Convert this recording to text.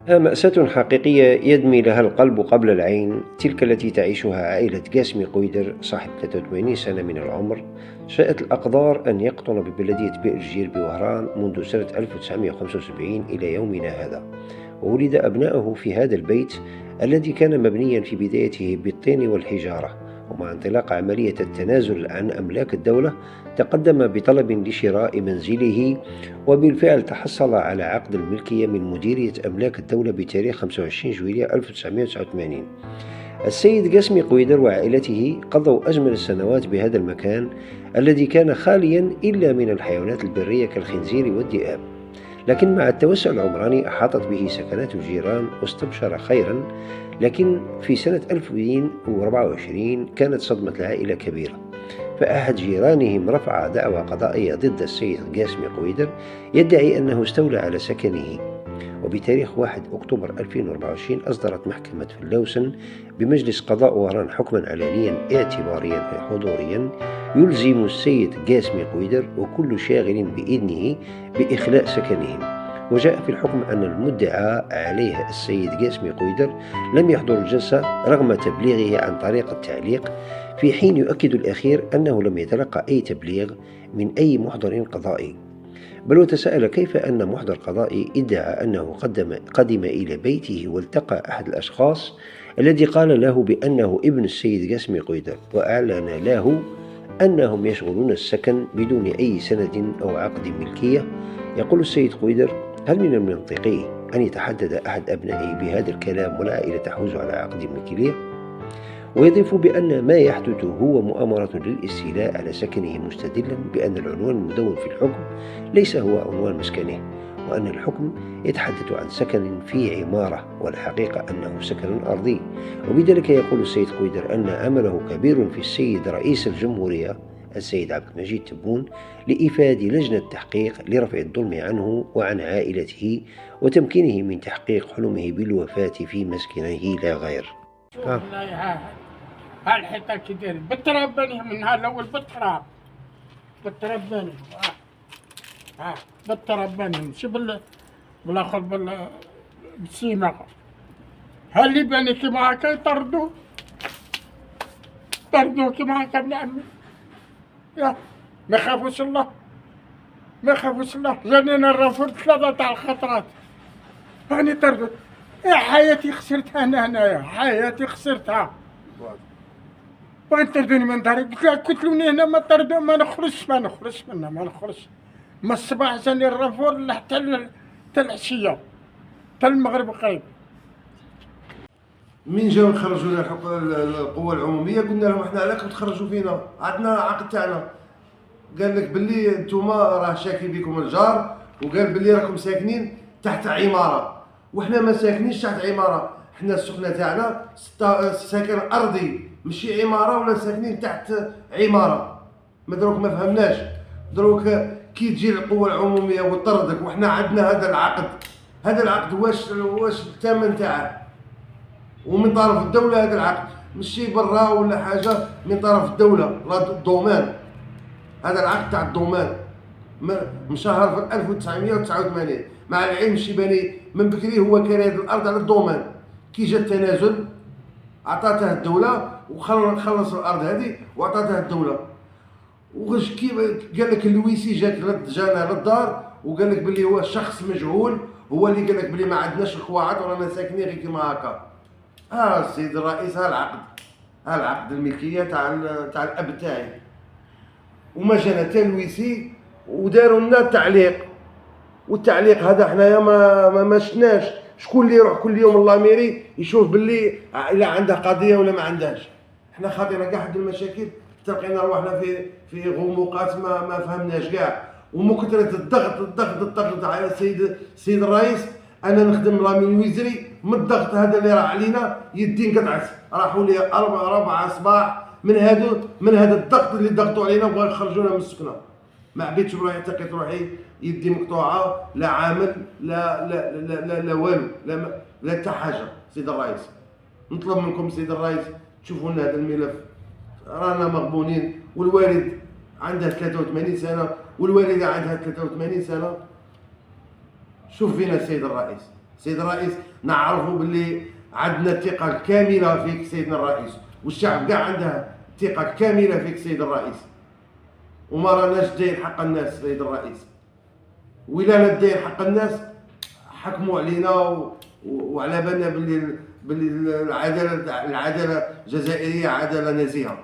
مأساة حقيقية يدمي لها القلب قبل العين، تلك التي تعيشها عائلة قاسمي قويدر صاحب 83 سنة من العمر. شاءت الأقدار أن يقطن ببلدية بئر الجير بوهران منذ سنة 1975 إلى يومنا هذا، وولد أبناؤه في هذا البيت الذي كان مبنيا في بدايته بالطين والحجارة. ومع انطلاق عملية التنازل عن أملاك الدولة تقدم بطلب لشراء منزله، وبالفعل تحصل على عقد الملكية من مديرية أملاك الدولة بتاريخ 25 جويلية 1989. السيد قاسمي قويدر وعائلته قضوا أجمل السنوات بهذا المكان الذي كان خاليا إلا من الحيوانات البرية كالخنزير والذئاب، لكن مع التوسع العمراني أحاطت به سكنات الجيران واستبشر خيرا. لكن في سنة 2024 كانت صدمة العائلة كبيرة، فأحد جيرانهم رفع دعوى قضائية ضد السيد قاسمي قويدر يدعي أنه استولى على سكنه. وبتاريخ 1 أكتوبر 2024 أصدرت محكمة فلوسن بمجلس قضاء وهران حكما علنيا اعتباريا حضوريا يلزم السيد قاسمي قويدر وكل شاغل بإذنه بإخلاء سكنهم. وجاء في الحكم أن المدعى عليه السيد قاسمي قويدر لم يحضر الجلسة رغم تبليغه عن طريق التعليق، في حين يؤكد الأخير أنه لم يتلقى أي تبليغ من أي محضر قضائي. بل وتساءل كيف أن محضر قضائي ادعى أنه قدم إلى بيته والتقى أحد الأشخاص الذي قال له بأنه ابن السيد قاسمي قويدر، وأعلن له أنهم يشغلون السكن بدون أي سند أو عقد ملكية. يقول السيد قويدر: هل من المنطقي أن يتحدث أحد أبنائي بهذا الكلام والعائلة تحوز على عقد ملكية؟ ويضيف بأن ما يحدث هو مؤامرة للاستيلاء على سكنه، مستدلا بأن العنوان المدون في الحكم ليس هو عنوان مسكنه، وأن الحكم يتحدث عن سكن في عمارة، والحقيقة أنه سكن أرضي. وبذلك يقول السيد قويدر أن عمله كبير في السيد رئيس الجمهورية السيد عبد المجيد تبون لإيفاد لجنة تحقيق لرفع الظلم عنه وعن عائلته وتمكينه من تحقيق حلمه بالوفاة في مسكنه لا غير. هالحيطة كدير بالتراب بنيهم من هالأول بالتراب بنيهم بالتراب بنيهم شو بالاخر بالسيمة. هاللي بني كما هكا يطردوا كما هكا ابن عمي. يا ما يخافوش الله جانينا الرفض 3 الخطرات هاني طردوا. يا حياتي خسرتها هنايا حياتي خسرتها. بغيت تردوني من داري قلت لوني هنا ما طردوا ما نخرجش منها ما الصباح جاني الرافور حتى العشيه حتى المغرب قريب. من جاو يخرجوا لنا القوى العموميه قلنا لهم احنا علاش تخرجوا فينا عندنا عقد تاعنا. قال لك باللي انتوما راه شاكي بكم الجار، وقال باللي راكم ساكنين تحت عماره، وحنا ما ساكنينش تحت عماره، حنا السكنه تاعنا سكن ارضي ماشي عماره ولا ساكنين تحت عماره. ما دروك ما فهمناش دروك كي تجي القوه العموميه وتطردك وحنا عندنا هذا العقد واش الثمن تاعه ومن طرف الدوله. هذا العقد ماشي برا ولا حاجه من طرف الدوله، لا الضمان. هذا العقد تاع الضمان مشهر في 1989 مع العلم الشيباني من بكري هو كان هذه الارض على الضمان. كي جا التنازل عطاتها الدوله وخلص الارض هذه وعطاتها الدوله. وغش كي قال لك اللويسي جانا للدار وقال لك بلي هو شخص مجهول هو اللي قال لك بلي ما عندناش القواعد ورانا ساكنين غير كيما هكا. السيد الرئيس ها العقد الملكيه تاع الاب تاعي، وما جانا حتى اللويسي وداروا لنا والتعليق هذا حنايا ما شفناش. شكون اللي يروح كل يوم لاميري يشوف باللي الا عنده قضيه ولا ما عندهاش؟ حنا خاطينا كاع حد المشاكل تلقينا رواحنا في غموقات ما فهمناش كاع. ومن كثرة الضغط على السيد الرئيس انا نخدم من وزري من الضغط هذا اللي راه علينا يدي انقطعت. راحوا لي 4 صباح من هذا الضغط اللي ضغطوا علينا وبغاو يخرجونا من السكنه. ما عبيتش روحي تلقيت روحي يدي مقطوعه، لا عامل لا والو لا حتى حاجه. سيد الرئيس نطلب منكم سيد الرئيس تشوفوا لنا هذا الملف، رانا مغبونين والوالد عنده 83 سنه والوالده عندها 83 سنه. شوف فينا السيد الرئيس نعرفوا باللي عندنا الثقه الكامله فيك سيدنا الرئيس، والشعب كاع عنده ثقه كامله فيك سيد الرئيس، وما راناش داين حق الناس سيد الرئيس. وإلا نداين حق الناس حكموا علينا وعلى بالنا باللي العداله الجزائريه عداله نزيهه.